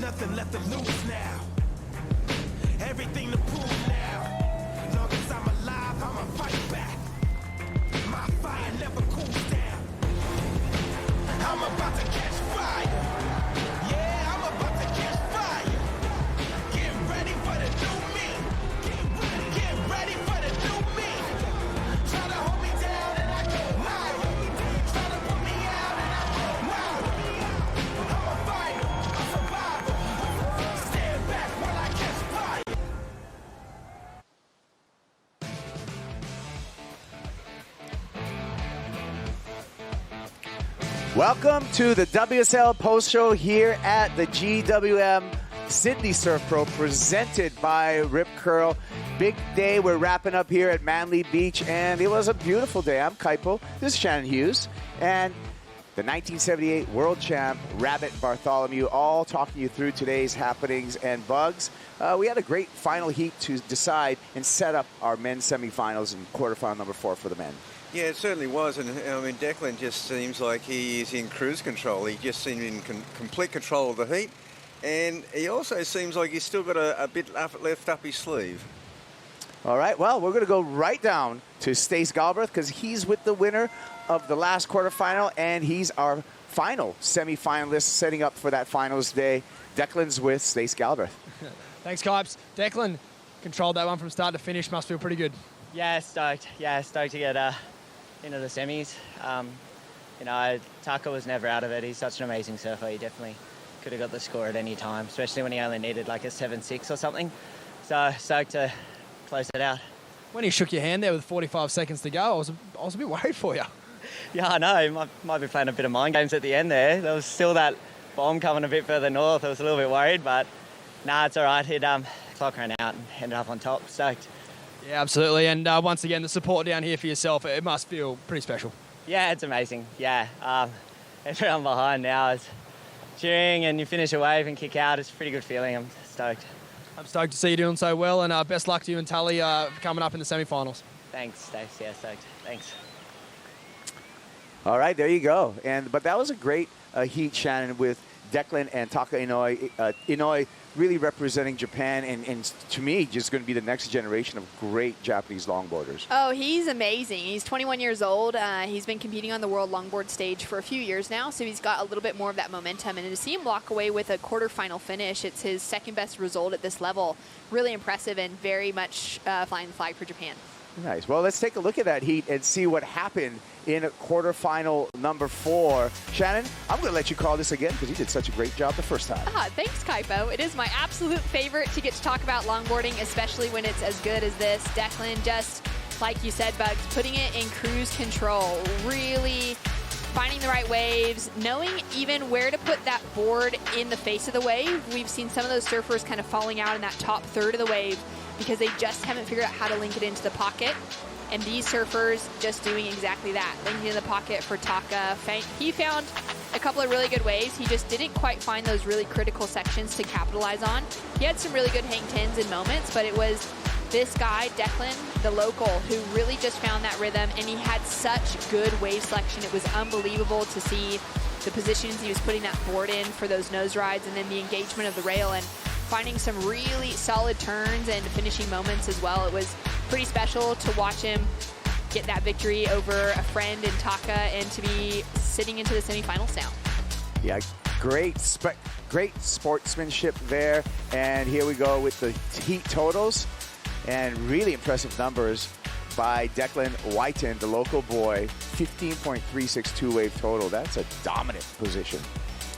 nothing left to lose now. Everything to prove now. Long as I'm alive, I'ma fight back. My fire never cools down. I'm about to catch fire. Yeah, I'm about to catch fire. Get ready for the new me. Get ready for the new me. Try to hold me down and I get wild. Try to put me out and I get wild. I'm a fighter, a survivor. Stand back while I catch fire. Welcome to the WSL Post Show here at the GWM Sydney Surf Pro, presented by Rip Curl. Big day. We're wrapping up here at Manly Beach, and it was a beautiful day. I'm Kaipo. This is Shannon Hughes, and the 1978 World Champ Rabbit Bartholomew, all talking you through today's happenings and bugs. We had a great final heat to decide and set up our men's semifinals and quarterfinal number 4 for the men. Yeah, it certainly was, and I mean, Declan just seems like he is in cruise control. He just seemed in complete control of the heat, and he also seems like he's still got a bit left up his sleeve. All right, well, we're going to go right down to Stace Galbraith because he's with the winner of the last quarterfinal, and he's our final semifinalist setting up for that finals day. Declan's with Stace Galbraith. Thanks, Kipes. Declan controlled that one from start to finish. Must feel pretty good. Yeah, stoked. Yeah, stoked to get into the semis. You know, Tucker was never out of it. He's such an amazing surfer. He definitely could have got the score at any time, especially when he only needed like a 7.6 or something. So stoked to close it out. When he shook your hand there with 45 seconds to go, I was a bit worried for you. Yeah, I know. Might be playing a bit of mind games at the end there. There was still that bomb coming a bit further north. I was a little bit worried, but nah, it's all right. Clock ran out and ended up on top. Stoked. Yeah, absolutely. And once again, the support down here for yourself, it must feel pretty special. Yeah, it's amazing. Yeah. Everyone behind now is cheering, and you finish a wave and kick out. It's a pretty good feeling. I'm stoked. I'm stoked to see you doing so well, and best luck to you and Tully coming up in the semi-finals. Thanks, Stace. Yeah, stoked. Thanks. All right, there you go. But that was a great heat, Shannon, with Declan and Taka Inoue. Inoue really representing Japan, and to me, just going to be the next generation of great Japanese longboarders. Oh, he's amazing. He's 21 years old. He's been competing on the world longboard stage for a few years now, so he's got a little bit more of that momentum. And to see him walk away with a quarterfinal finish, it's his second best result at this level. Really impressive and very much flying the flag for Japan. Nice. Well, let's take a look at that heat and see what happened in quarterfinal number 4. Shannon, I'm going to let you call this again because you did such a great job the first time. Thanks, Kaipo. It is my absolute favorite to get to talk about longboarding, especially when it's as good as this. Declan, just like you said, Bugs, putting it in cruise control, really finding the right waves, knowing even where to put that board in the face of the wave. We've seen some of those surfers kind of falling out in that top third of the wave because they just haven't figured out how to link it into the pocket. And these surfers just doing exactly that, linking in the pocket for Taka. He found a couple of really good waves. He just didn't quite find those really critical sections to capitalize on. He had some really good hang tens in moments, but it was this guy, Declan, the local, who really just found that rhythm, and he had such good wave selection. It was unbelievable to see the positions he was putting that board in for those nose rides, and then the engagement of the rail, and finding some really solid turns and finishing moments as well. It was pretty special to watch him get that victory over a friend in Taka and to be sitting into the semifinals now. Yeah, great sportsmanship there. And here we go with the heat totals. And really impressive numbers by Declan Wyton, the local boy. 15.362 wave total. That's a dominant position.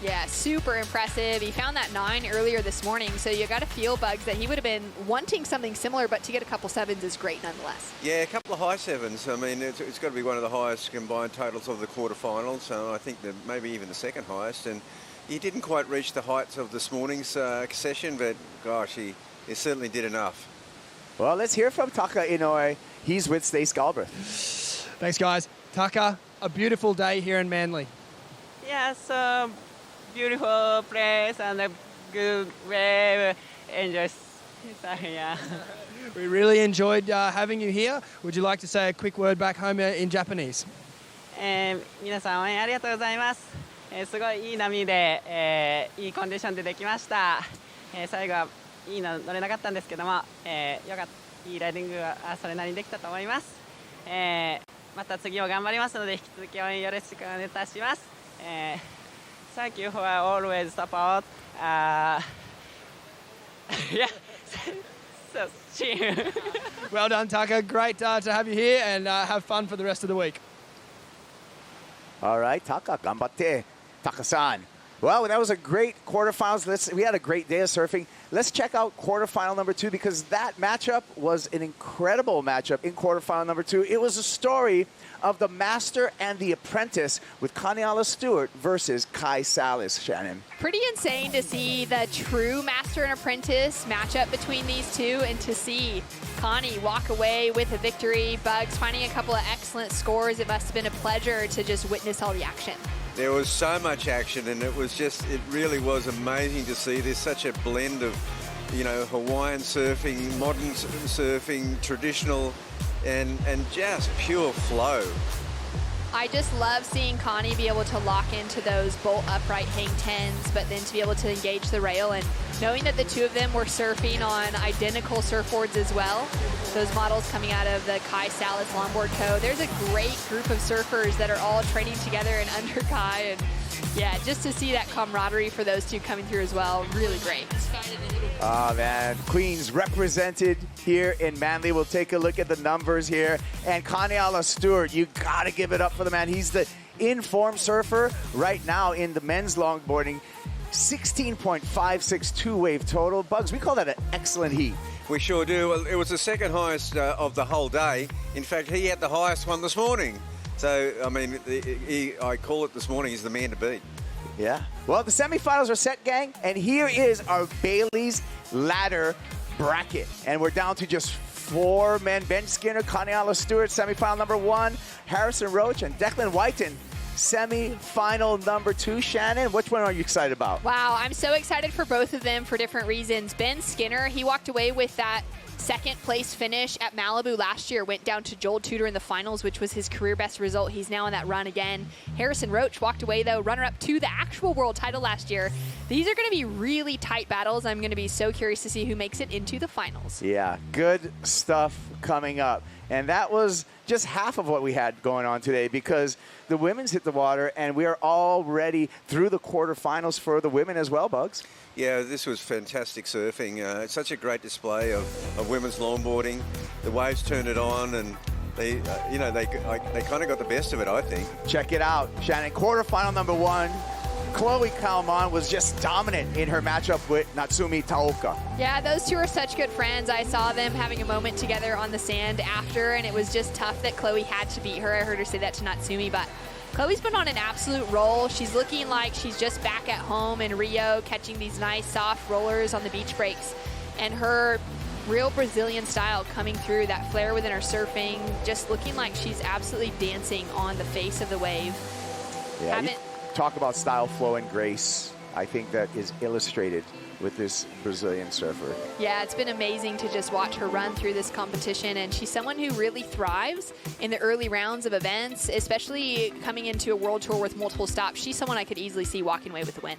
Yeah, super impressive. He found that 9 earlier this morning, so you got to feel, Bugs, that he would have been wanting something similar, but to get a couple 7s is great nonetheless. Yeah, a couple of high 7s. I mean, it's got to be one of the highest combined totals of the quarterfinals. I think that maybe even the second highest. And he didn't quite reach the heights of this morning's session, but gosh, he certainly did enough. Well, let's hear from Taka Inoue. He's with Stace Galbraith. Thanks, guys. Taka, a beautiful day here in Manly. Yes, beautiful place and a good wave. Enjoy. Yeah. We really enjoyed having you here. Would you like to say a quick word back home in Japanese? 皆さん応援ありがとうございます。すごいいい波で、いいコンディションでできました。最後はいいの乗れなかったんですけども、よかったいいライディングがそれなりにできたと思います。また次も頑張りますので引き続き応援よろしくお願いいたします。Thank you for always support. Yeah. So, see you. Well done, Taka. Great to have you here, and have fun for the rest of the week. All right, Taka, ganbatte, Taka-san. Well, that was a great quarterfinals. We had a great day of surfing. Let's check out quarterfinal number 2 because that matchup was an incredible matchup in quarterfinal number 2. It was a story of the master and the apprentice with Kani Stewart versus Kai Salas, Shannon. Pretty insane to see the true master and apprentice matchup between these two and to see Kani walk away with a victory. Bugs finding a couple of excellent scores. It must have been a pleasure to just witness all the action. There was so much action, and it really was amazing to see. There's such a blend of, Hawaiian surfing, modern surfing, traditional, and just pure flow. I just love seeing Kani be able to lock into those bolt upright hang 10s, but then to be able to engage the rail, and knowing that the two of them were surfing on identical surfboards as well. Those models coming out of the Kai Salas Longboard Co. There's a great group of surfers that are all training together and under Kai, and yeah, just to see that camaraderie for those two coming through as well, really great. Oh, man. Queens represented here in Manly. We'll take a look at the numbers here. And Kani Stewart, you got to give it up for the man. He's the in-form surfer right now in the men's longboarding. 16.56 two-wave total. Bugs, we call that an excellent heat. We sure do. Well, it was the second highest of the whole day. In fact, he had the highest one this morning. So, I mean, I call it this morning, he's the man to beat. Yeah. Well, the semifinals are set, gang, and here is our Bailey's Ladder bracket. And we're down to just 4 men. Ben Skinner, Kani Stewart, semifinal number 1. Harrison Roach and Declan Wyton, semi-final number 2. Shannon, which one are you excited about? Wow, I'm so excited for both of them for different reasons. Ben Skinner, he walked away with that second place finish at Malibu last year, went down to Joel Tudor in the finals, which was his career best result. He's now on that run again. Harrison Roach walked away, though, runner-up to the actual world title last year. These are going to be really tight battles. I'm going to be so curious to see who makes it into the finals. Yeah, good stuff coming up. And that was just half of what we had going on today because the women's hit the water, and we are already through the quarterfinals for the women as well, Bugs. Yeah, this was fantastic surfing. It's such a great display of women's longboarding. The waves turned it on, and they kind of got the best of it, I think. Check it out, Shannon. Quarterfinal number 1. Chloe Calmon was just dominant in her matchup with Natsumi Taoka. Yeah, those two are such good friends. I saw them having a moment together on the sand after, and it was just tough that Chloe had to beat her. I heard her say that to Natsumi, but Chloe's been on an absolute roll. She's looking like she's just back at home in Rio, catching these nice soft rollers on the beach breaks. And her real Brazilian style coming through, that flair within her surfing, just looking like she's absolutely dancing on the face of the wave. Yeah, talk about style, flow, and grace. I think that is illustrated with this Brazilian surfer. Yeah, it's been amazing to just watch her run through this competition, and she's someone who really thrives in the early rounds of events, especially coming into a world tour with multiple stops. She's someone I could easily see walking away with the win.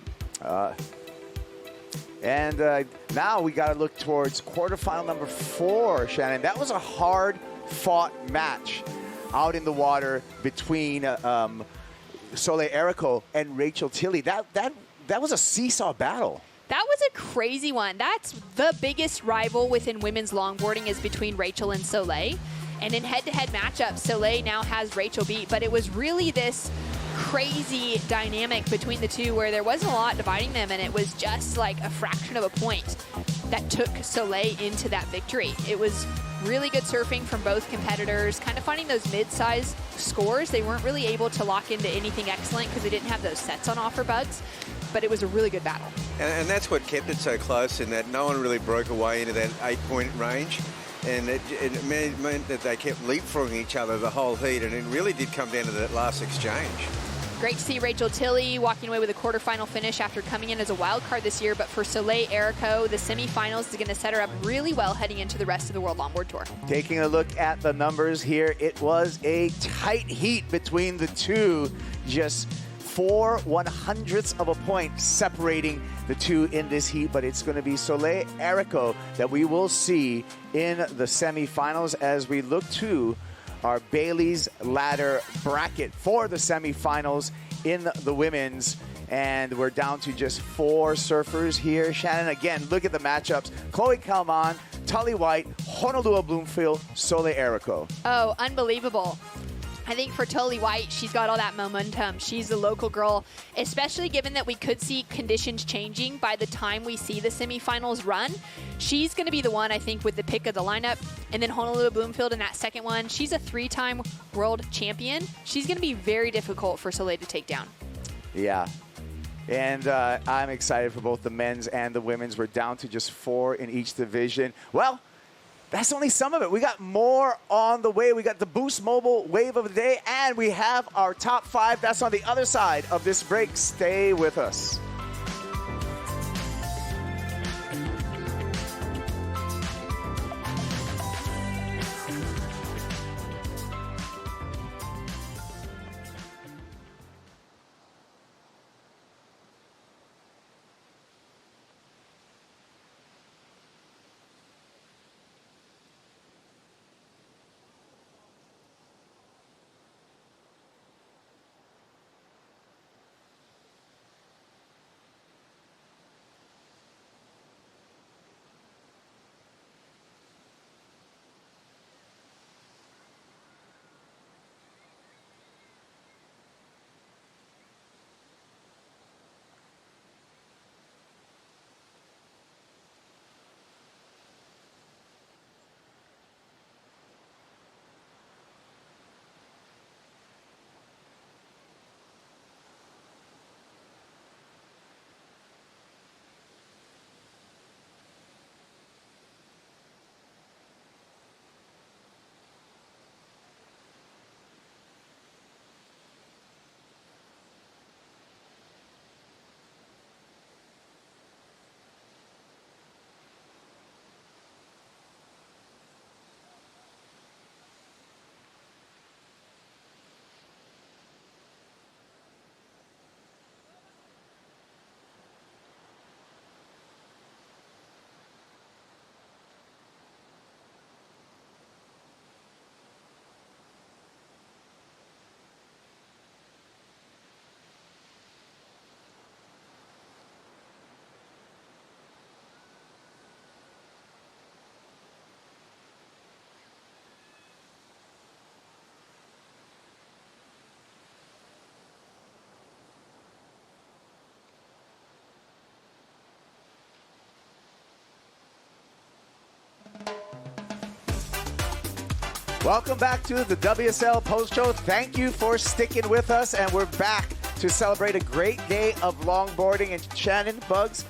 Now we got to look towards quarterfinal number 4, Shannon. That was a hard-fought match out in the water between Soleil Errico and Rachel Tilly. That was a seesaw battle. That was a crazy one. That's the biggest rival within women's longboarding is between Rachel and Soleil. And in head-to-head matchups, Soleil now has Rachel beat. But it was really this crazy dynamic between the two where there wasn't a lot dividing them, and it was just like a fraction of a point that took Soleil into that victory. It was really good surfing from both competitors, kind of finding those mid-size scores. They weren't really able to lock into anything excellent because they didn't have those sets on offer, Bugs, but it was a really good battle. And that's what kept it so close, in that no one really broke away into that 8-point range. And it meant that they kept leapfrogging each other the whole heat, and it really did come down to that last exchange. Great to see Rachel Tilly walking away with a quarterfinal finish after coming in as a wild card this year. But for Soleil Errico, the semifinals is going to set her up really well heading into the rest of the World Longboard Tour. Taking a look at the numbers here, it was a tight heat between the two. Just 4/100ths of a point separating the two in this heat, but it's going to be Soleil Errico that we will see in the semifinals as we look to our Bailey's Ladder bracket for the semifinals in the women's. And we're down to just 4 surfers here. Shannon, again, look at the matchups. Chloe Calmon, Tully White, Honolulu Bloomfield, Soleil Errico. Oh, unbelievable. I think for Tully White, she's got all that momentum. She's a local girl, especially given that we could see conditions changing by the time we see the semifinals run. She's going to be the one, I think, with the pick of the lineup. And then Honolulu Bloomfield in that second one. She's a 3-time world champion. She's going to be very difficult for Soleil to take down. Yeah. And I'm excited for both the men's and the women's. We're down to just 4 in each division. Well, that's only some of it. We got more on the way. We got the Boost Mobile Wave of the Day, and we have our top 5. That's on the other side of this break. Stay with us. Welcome back to the WSL Post Show. Thank you for sticking with us, and we're back to celebrate a great day of longboarding. And Shannon, Bugs,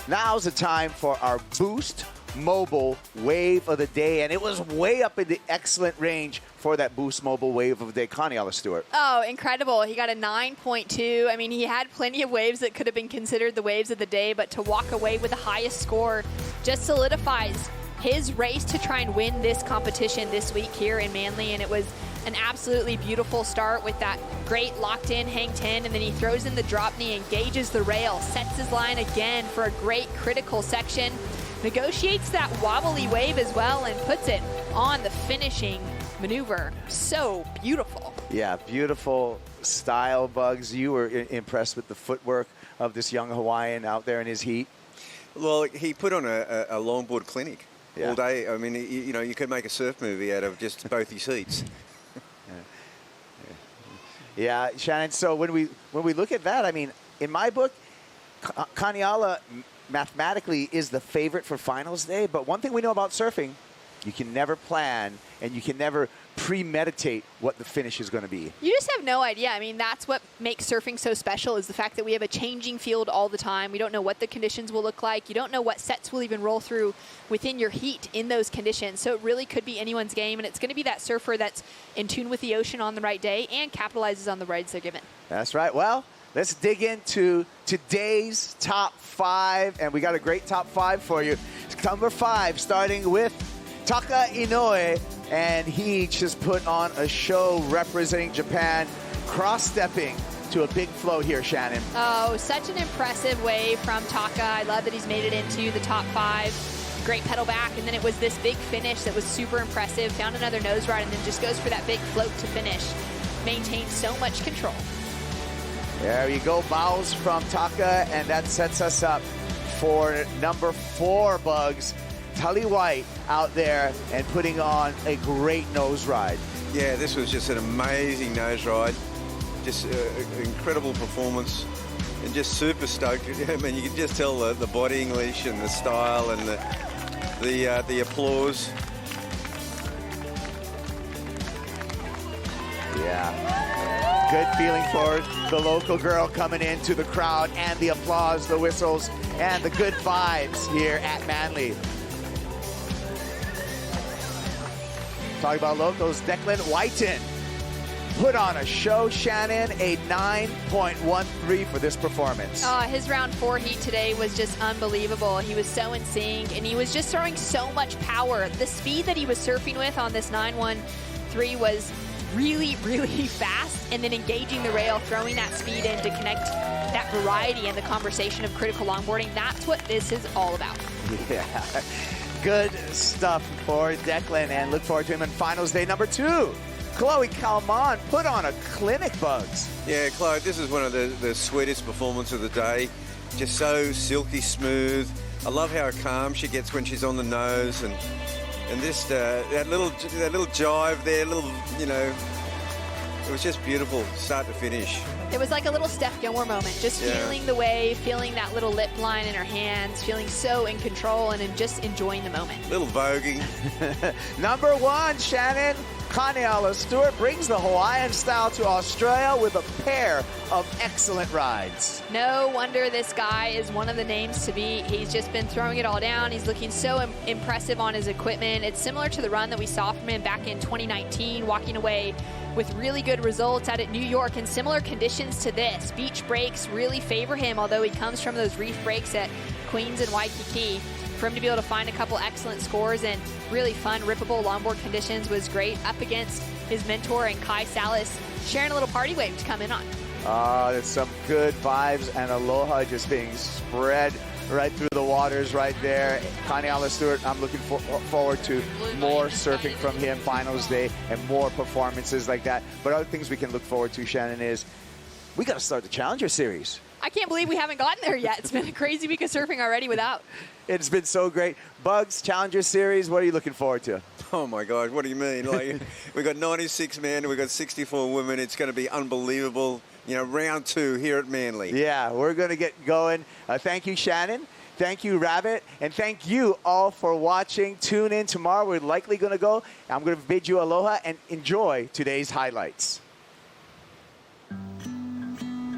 now's the time for our Boost Mobile Wave of the Day, and it was way up in the excellent range for that Boost Mobile Wave of the Day. Kani Stewart. Oh, incredible. He got a 9.2. I mean, he had plenty of waves that could have been considered the waves of the day, but to walk away with the highest score just solidifies his race to try and win this competition this week here in Manly. And it was an absolutely beautiful start with that great locked-in hang 10, and then he throws in the drop knee, engages the rail, sets his line again for a great critical section, negotiates that wobbly wave as well, and puts it on the finishing maneuver. So beautiful. Yeah, beautiful style, Bugs. You were impressed with the footwork of this young Hawaiian out there in his heat? Well, he put on a longboard clinic. Yeah. All day. I mean, you know, you could make a surf movie out of just both his heats. Yeah, Shannon, so when we look at that, I mean, in my book, Kaniala mathematically is the favorite for finals day, but one thing we know about surfing, you can never plan and you can never premeditate what the finish is going to be. You just have no idea. I mean, that's what makes surfing so special, is the fact that we have a changing field all the time. We don't know what the conditions will look like. You don't know what sets will even roll through within your heat in those conditions. So it really could be anyone's game, and it's going to be that surfer that's in tune with the ocean on the right day and capitalizes on the rides they're given. That's right. Well, let's dig into today's top 5, and we got a great top 5 for you. Number 5, starting with Taka Inoue, and he just put on a show representing Japan, cross-stepping to a big flow here, Shannon. Oh, such an impressive wave from Taka. I love that he's made it into the top 5. Great pedal back, and then it was this big finish that was super impressive. Found another nose ride, and then just goes for that big float to finish. Maintained so much control. There you go, bows from Taka, and that sets us up for number 4, Bugs. Tully White out there and putting on a great nose ride. Yeah, this was just an amazing nose ride. Just incredible performance and just super stoked. I mean, you can just tell the body English and the style and the applause. Yeah. Good feeling for the local girl coming into the crowd, and the applause, the whistles, and the good vibes here at Manly. Talking about locals, Declan Wyton put on a show, Shannon, a 9.13 for this performance. Oh, his round 4 heat today was just unbelievable. He was so in sync, and he was just throwing so much power. The speed that he was surfing with on this 9.13 was really, really fast, and then engaging the rail, throwing that speed in to connect that variety and the conversation of critical longboarding. That's what this is all about. Yeah. Good stuff for Declan, and look forward to him in finals day number 2. Chloe Calmon put on a clinic, Bugs. Yeah, Chloe, this is one of the sweetest performances of the day. Just so silky smooth. I love how calm she gets when she's on the nose, and this that little jive there, it was just beautiful, start to finish. It was like a little Steph Gilmore moment, just feeling the wave, feeling that little lip line in her hands, feeling so in control, and just enjoying the moment. Little voguing. Number 1, Shannon. Kani Stewart brings the Hawaiian style to Australia with a pair of excellent rides. No wonder this guy is one of the names to beat. He's just been throwing it all down. He's looking so impressive on his equipment. It's similar to the run that we saw from him back in 2019, walking away with really good results out at New York in similar conditions to this. Beach breaks really favor him, although he comes from those reef breaks at Queens and Waikiki. For him to be able to find a couple excellent scores and really fun, rippable longboard conditions was great, up against his mentor and Kai Salas, sharing a little party wave to come in on. There's some good vibes and aloha just being spread right through the waters right there. Kani Stewart, I'm looking forward to more surfing from him finals day and more performances like that. But other things we can look forward to, Shannon, is we got to start the Challenger Series. I can't believe we haven't gotten there yet. It's been a crazy week of surfing already without. It's been so great. Bugs, Challenger Series, what are you looking forward to? Oh my God, what do you mean? Like, we've got 96 men, we've got 64 women. It's going to be unbelievable. Round 2 here at Manly. Yeah, we're going to get going. Thank you, Shannon. Thank you, Rabbit. And thank you all for watching. Tune in tomorrow. We're likely going to go. I'm going to bid you aloha and enjoy today's highlights.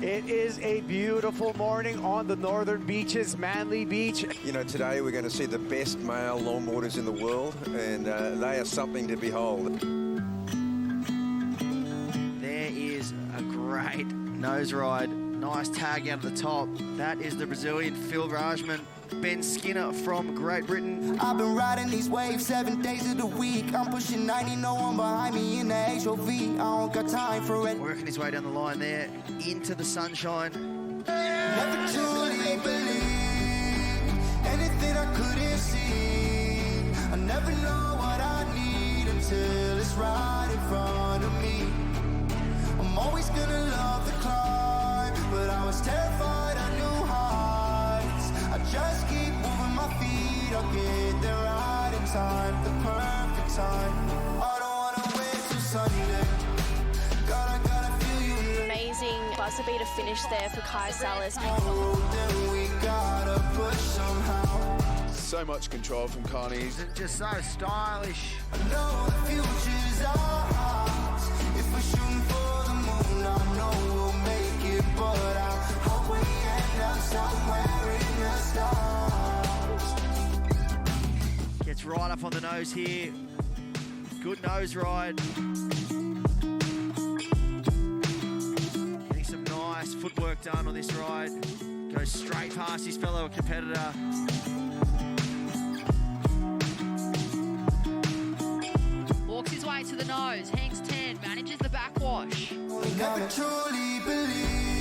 It is a beautiful morning on the northern beaches, Manly Beach. Today we're going to see the best male longboarders in the world, and they are something to behold. There is a great nose ride. Nice tag out of the top. That is the Brazilian Phil Rajman. Ben Skinner from Great Britain. I've been riding these waves 7 days of the week. I'm pushing 90, no one behind me in the HOV. I don't got time for it. Working his way down the line there, into the sunshine. Never truly believed anything I couldn't see. I never know what I need until it's right in front of me. I'm always gonna love the climb, but I was terrified of new heights. I just keep moving my feet, I'll get there right in time, the perfect time. I don't wanna wait till Sunday. God, I gotta feel you. Amazing buzzer beater finish there for Kai Salas. Then we gotta push somehow. So much control from Kani. Just so stylish. I know the future's ours. If we're shooting for the moon, I know we'll make it, but I hope we end up somewhere in the stars. Gets right up on the nose here. Good nose ride. Getting some nice footwork done on this ride. Goes straight past his fellow competitor. Walks his way to the nose, hangs 10, manages the backwash. Never truly believe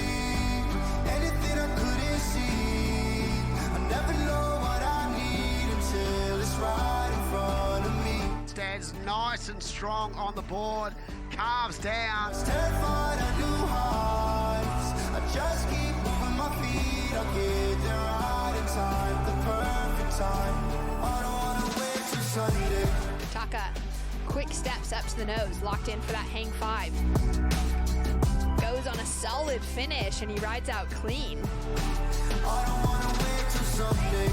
is nice and strong on the board. Calves down. Terrified of new heights. I just keep moving my feet. I'll get there right in time, the perfect time. I don't wanna wait till Sunday. Taka, quick steps up to the nose, locked in for that hang 5. Goes on a solid finish, and he rides out clean. I don't wanna wait till Sunday.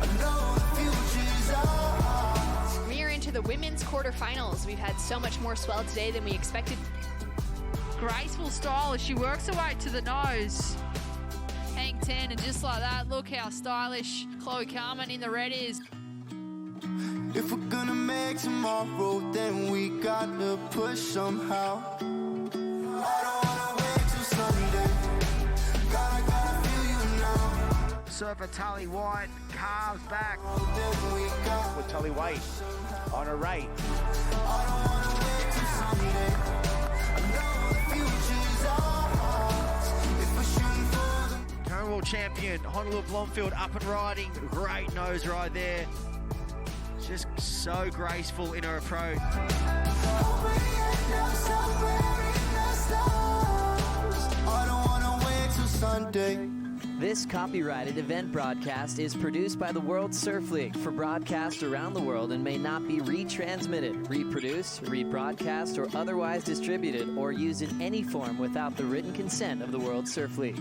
I know the future's ours. We are into the women's quarterfinals. We've had so much more swell today than we expected. Graceful style as she works her way to the nose. Hang 10, and just like that, look how stylish Chloe Calmon in the red is. If we're gonna make tomorrow, then we gotta push somehow. I don't wanna wait till Sunday. Gotta feel you now. Surfer Tully White, calves back. With Tully White on her right. I don't wanna wait till Sunday. I know the future's ours. If we're shooting for the Current world champion, Honolulu Blomfield up and riding. Great nose ride there. Just so graceful in her approach. I don't wanna wait till Sunday. This copyrighted event broadcast is produced by the World Surf League for broadcast around the world and may not be retransmitted, reproduced, rebroadcast, or otherwise distributed or used in any form without the written consent of the World Surf League.